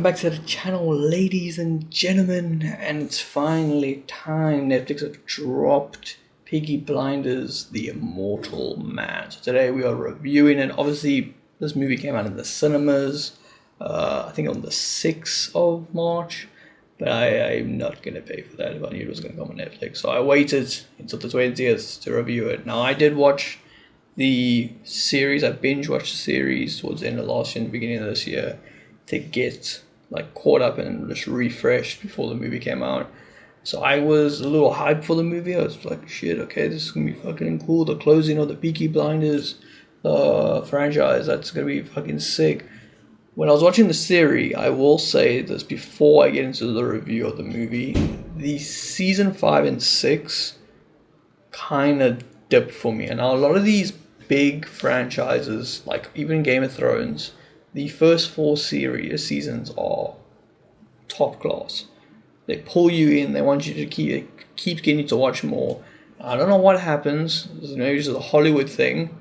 back to the channel, ladies and gentlemen, and it's finally time. Netflix have dropped Peaky Blinders, The Immortal Man. So today we are reviewing it. Obviously, this movie came out in the cinemas, I think on the 6th of March, but I'm not going to pay for that if I knew it was going to come on Netflix. So I waited until the 20th to review it. Now, I did watch the series. I binge watched the series towards the end of last year and the beginning of this year to get caught up and just refreshed before the movie came out. So I was a little hyped for the movie. I was like, shit, okay, this is gonna be fucking cool. The closing of the Peaky Blinders franchise, that's gonna be fucking sick. When I was watching the series, I will say this before I get into the review of the movie, the season 5 and 6 kind of dipped for me. And now a lot of these big franchises, like even Game of Thrones, the first 4 seasons are top class. They pull you in. They want you to keep getting you to watch more. I don't know what happens. Maybe it's just a Hollywood thing.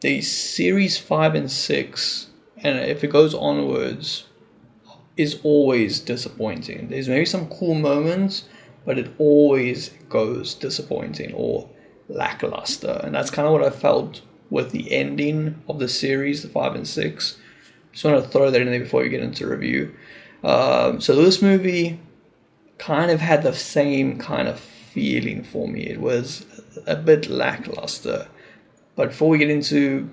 The series 5 and 6, and if it goes onwards, is always disappointing. There's maybe some cool moments, but it always goes disappointing or lackluster. And that's kind of what I felt with the ending of the series, the 5 and 6. Just want to throw that in there before we get into review. So this movie kind of had the same kind of feeling for me. It was a bit lackluster. But before we get into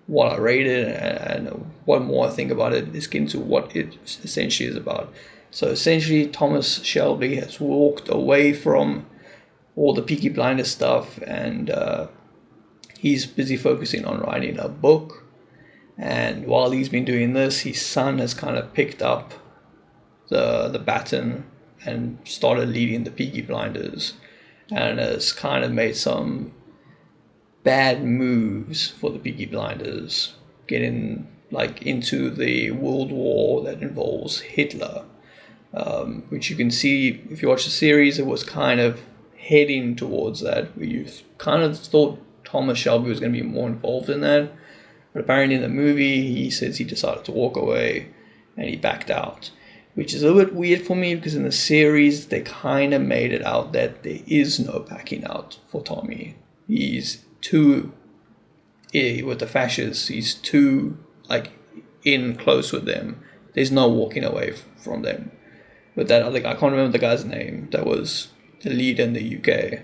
what I rated and what more I think about it, let's get into what it essentially is about. So essentially, Thomas Shelby has walked away from all the Peaky Blinders stuff, and he's busy focusing on writing a book. And while he's been doing this, his son has kind of picked up the baton and started leading the Peaky Blinders, and has kind of made some bad moves for the Peaky Blinders, getting into the world war that involves Hitler, which you can see if you watch the series. It was kind of heading towards that, where you kind of thought Thomas Shelby was going to be more involved in that. But apparently in the movie, he says he decided to walk away and he backed out, which is a little bit weird for me because in the series, they kind of made it out that there is no backing out for Tommy. He's too, with the fascists, he's too, in close with them. There's no walking away from them. But that, I can't remember the guy's name that was the lead in the UK.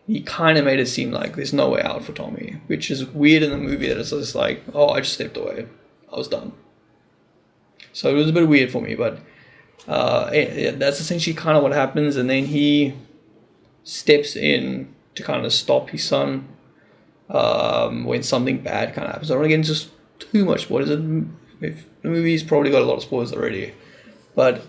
He kind of made it seem like there's no way out for Tommy, which is weird in the movie that it's just like, oh, I just stepped away. I was done. So it was a bit weird for me, but that's essentially kind of what happens. And then he steps in to kind of stop his son when something bad kind of happens. I don't want to get into too much spoilers. If the movie's probably got a lot of spoilers already. But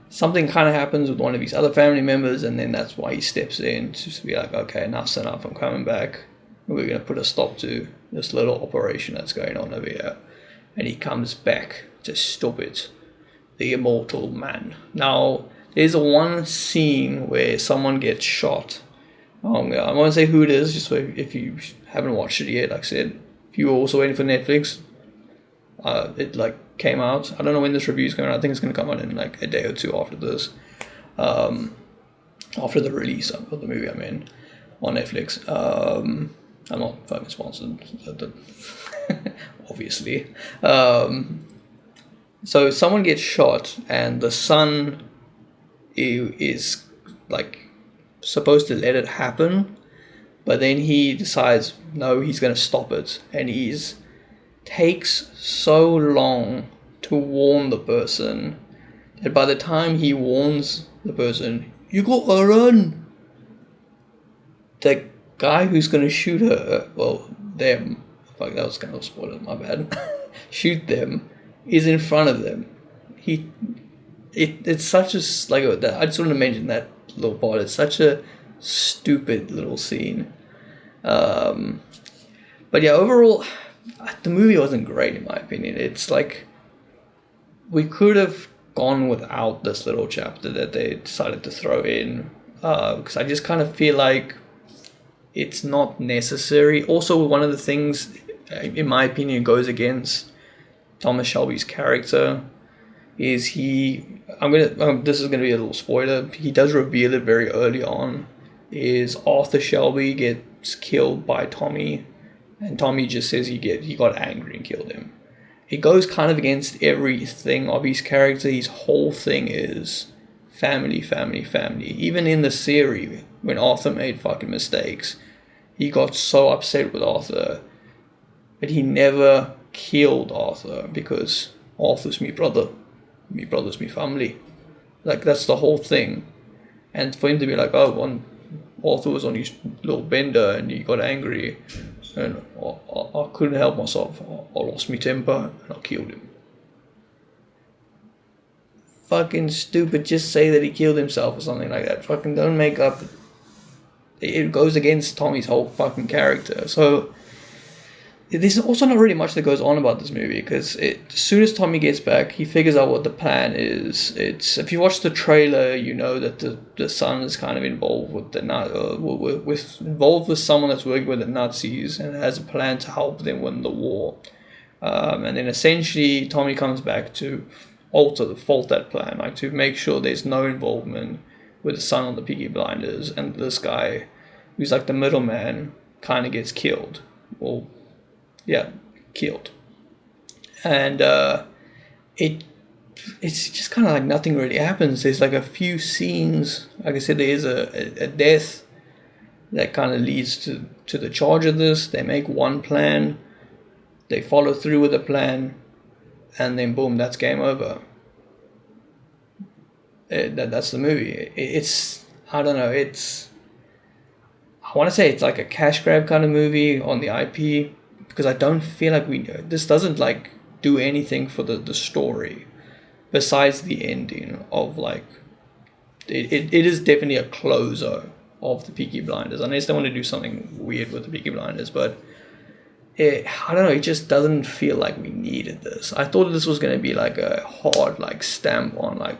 something kind of happens with one of his other family members, and then that's why he steps in to be like, okay, enough's enough, I'm coming back. We're going to put a stop to this little operation that's going on over here. And he comes back to stop it. The Immortal Man. Now, there's one scene where someone gets shot. I won't say who it is, just so if you haven't watched it yet. Like I said, if you're also waiting for Netflix, it came out. I don't know when this review is coming out. I think it's going to come out in a day or two after this. After the release of the movie I'm in on Netflix. I'm not fucking sponsored, obviously. So someone gets shot, and the son is supposed to let it happen, but then he decides no, he's going to stop it, and takes so long to warn the person that by the time he warns the person, you gotta run, the guy who's going to shoot her, them, fuck, that was kind of a spoiler, my bad, shoot them, is in front of them. It's such a, I just want to mention that little part. It's such a stupid little scene. But yeah, overall, the movie wasn't great in my opinion. It's we could have gone without this little chapter that they decided to throw in, because I just kind of feel like it's not necessary. Also, one of the things, in my opinion, goes against Thomas Shelby's character is this is gonna be a little spoiler. He does reveal it very early on. Is Arthur Shelby gets killed by Tommy, and Tommy just says he got angry and killed him. It goes kind of against everything of his character. His whole thing is family, family, family. Even in the series, when Arthur made fucking mistakes, he got so upset with Arthur, but he never killed Arthur because Arthur's me brother. Me brother's me family. Like, that's the whole thing. And for him to be like, oh, when Arthur was on his little bender and he got angry, and I couldn't help myself. I lost my temper and I killed him. Fucking stupid. Just say that he killed himself or something like that. Fucking don't make up. It goes against Tommy's whole fucking character. So there's also not really much that goes on about this movie, because as soon as Tommy gets back, he figures out what the plan is. It's, if you watch the trailer, you know that the son is kind of involved with involved with someone that's working with the Nazis and has a plan to help them win the war. And then essentially Tommy comes back to fault that plan, like to make sure there's no involvement with the son on the Peaky Blinders, and this guy who's like the middleman kind of gets killed. Well, yeah, killed. And it's just kind of like nothing really happens. There's like a few scenes. Like I said, there is a death that kind of leads to the charge of this. They make one plan, they follow through with the plan, and then boom, that's game over. That's the movie. It's, I don't know, I want to say it's like a cash grab kind of movie on the IP, because I don't feel like this doesn't like do anything for the story besides the ending of like, it is definitely a closer of the Peaky Blinders, unless they want to do something weird with the Peaky Blinders. But I don't know, it just doesn't feel like we needed this. I thought this was going to be like a hard like stamp on like,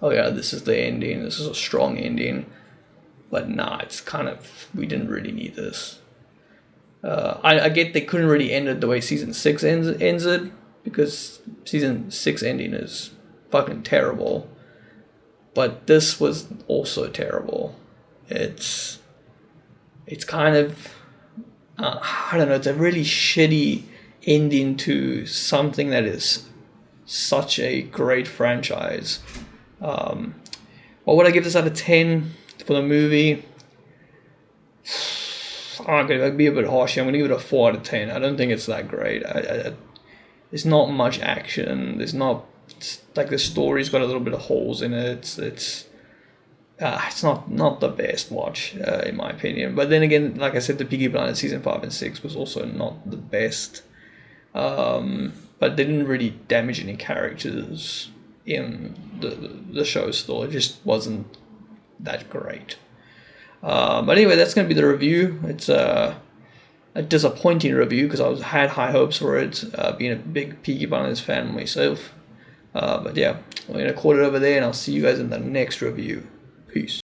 oh yeah, this is the ending, this is a strong ending. But nah, it's kind of, we didn't really need this. I get they couldn't really end it the way season 6 ends it, because season 6 ending is fucking terrible. But this was also terrible. It's kind of, I don't know, it's a really shitty ending to something that is such a great franchise. What would I give this out of 10 for the movie? I'm going to be a bit harsh. I'm going to give it a 4 out of 10. I don't think it's that great. There's not much action. There's not, like, the story's got a little bit of holes in it. It's not the best watch, in my opinion. But then again, like I said, the Peaky Blinders season 5 and 6 was also not the best. But they didn't really damage any characters in the show still. It just wasn't that great. But anyway, that's going to be the review. It's a disappointing review because I had high hopes for it, being a big Peaky Blinders fan myself. But yeah, we're going to call it over there, and I'll see you guys in the next review. Peace.